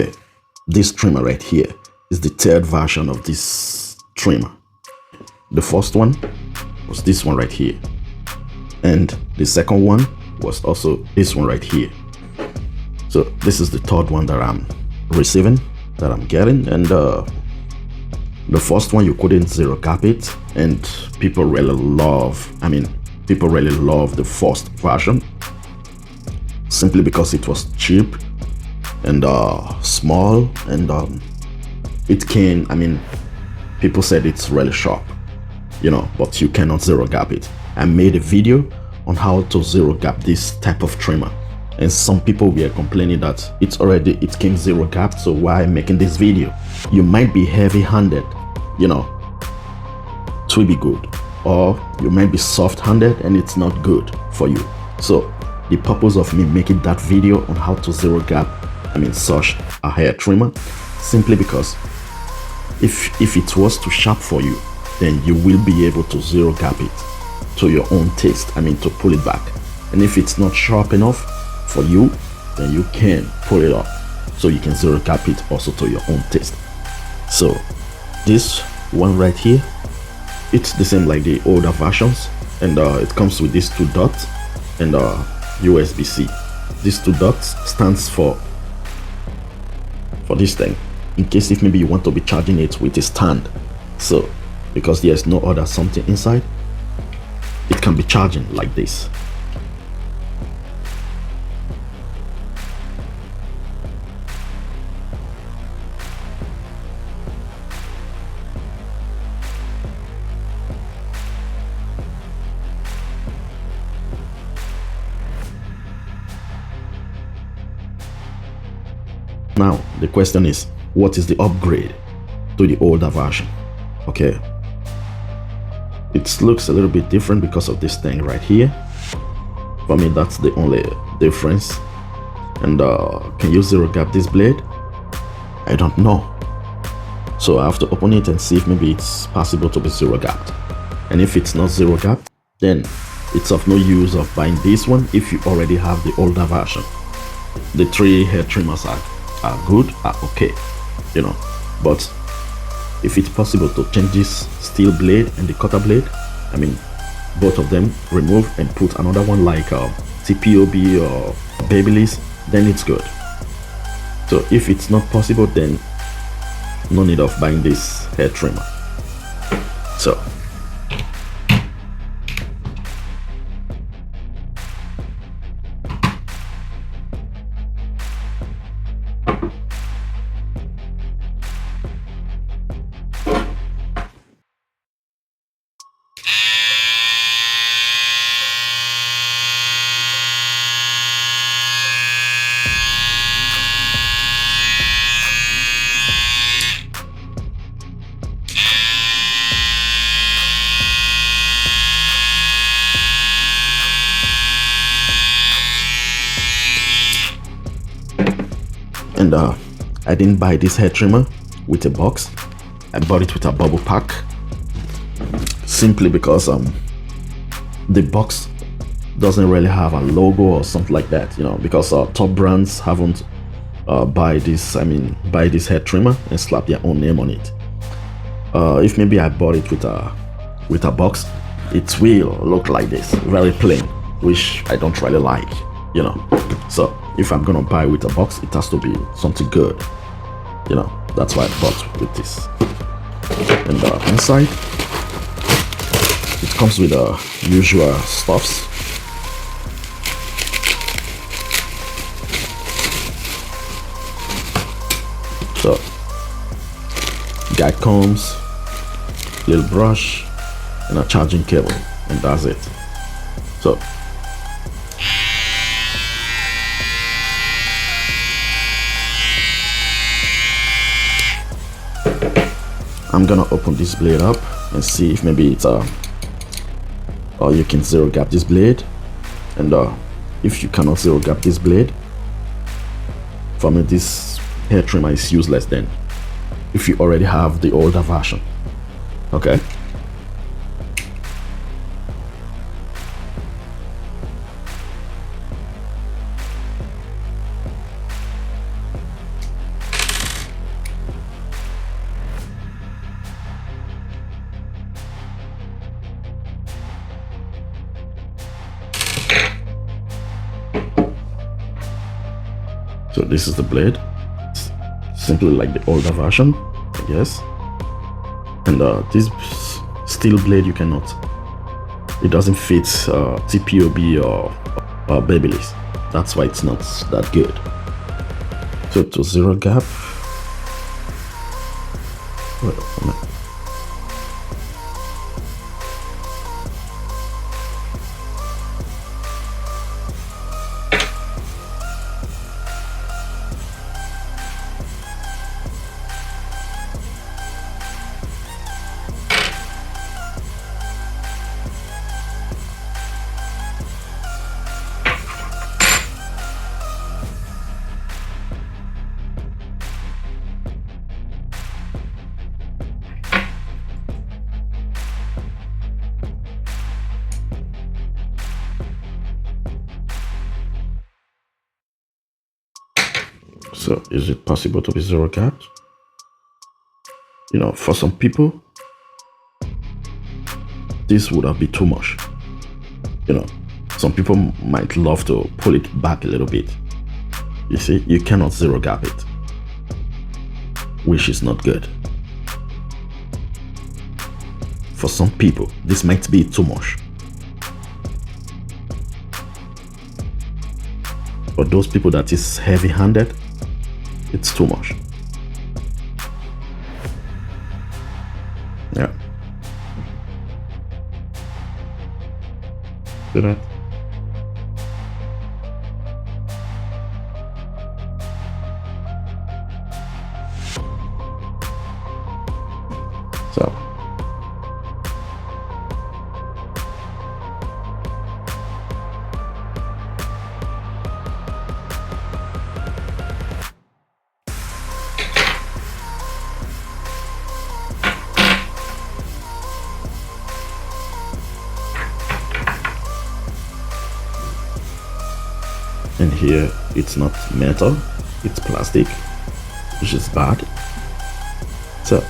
Okay, this trimmer right here is the third version of this trimmer. The first one was this one right here, and the second one was also this one right here. So this is the third one that I'm receiving, that I'm getting, and the first one you couldn't zero gap it, and people really love the first version simply because it was cheap and small, and it can, people said it's really sharp, but you cannot zero gap it. I made a video on how to zero gap this type of trimmer, and some people were complaining that it came zero gap, so why making this video? You might be heavy-handed, it will be good, or you might be soft-handed and it's not good for you. So the purpose of me making that video on how to zero gap such a hair trimmer, simply because if it was too sharp for you, then you will be able to zero gap it to your own taste, to pull it back. And if it's not sharp enough for you, then you can pull it off, so you can zero gap it also to your own taste. So this one right here, it's the same like the older versions, and it comes with these two dots and USB-C. These two dots stands for this thing, in case if maybe you want to be charging it with a stand. So because there's no other something inside, it can be charging like this. Now the question is, what is the upgrade to the older version? Okay, it looks a little bit different because of this thing right here. For me, that's the only difference. And can you zero gap this blade? I don't know, so I have to open it and see if maybe it's possible to be zero gapped. And if it's not zero gapped, then it's of no use of buying this one if you already have the older version. The three hair trimmers are good, are okay, but if it's possible to change this steel blade and the cutter blade, both of them, remove and put another one like TPOB or Babyliss, then it's good. So if it's not possible, then no need of buying this hair trimmer. So and I didn't buy this hair trimmer with a box. I bought it with a bubble pack, simply because the box doesn't really have a logo or something like that, because top brands haven't buy this hair trimmer and slap their own name on it. If maybe I bought it with a box, it will look like this, very plain, which I don't really like, so if I'm gonna buy with a box, it has to be something good, that's why I bought with this. And inside it comes with usual stuffs. So guide combs, little brush, and a charging cable, and that's it. So I'm gonna open this blade up and see if maybe it's or you can zero gap this blade. And if you cannot zero gap this blade, for me this hair trimmer is useless then, if you already have the older version. Okay, So this is the blade. It's simply like the older version, I guess. And this steel blade, you cannot, it doesn't fit TPOB or Babyliss. That's why it's not that good. So to zero gap, wait a minute. So is it possible to be zero gapped? You know, for some people, this would have been too much. You know, some people might love to pull it back a little bit. You see, you cannot zero gap it, which is not good. For some people, this might be too much. For those people that is heavy-handed, it's too much. Yeah. See that? So and here it's not metal, it's plastic, which is bad. So,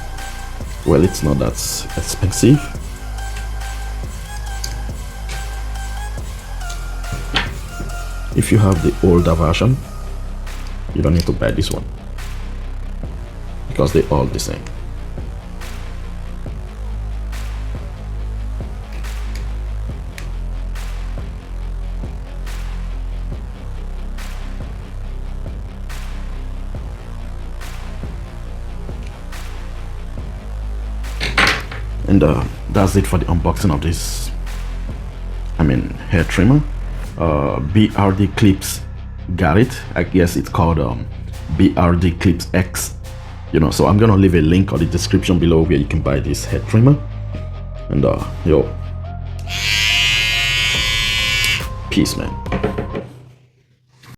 well, it's not that expensive. If you have the older version, you don't need to buy this one because they're all the same. And that's it for the unboxing of this, hair trimmer. BRDCLIP got it. I guess it's called BRDCLIP X. You know, so I'm gonna leave a link on the description below where you can buy this hair trimmer. And yo, peace, man.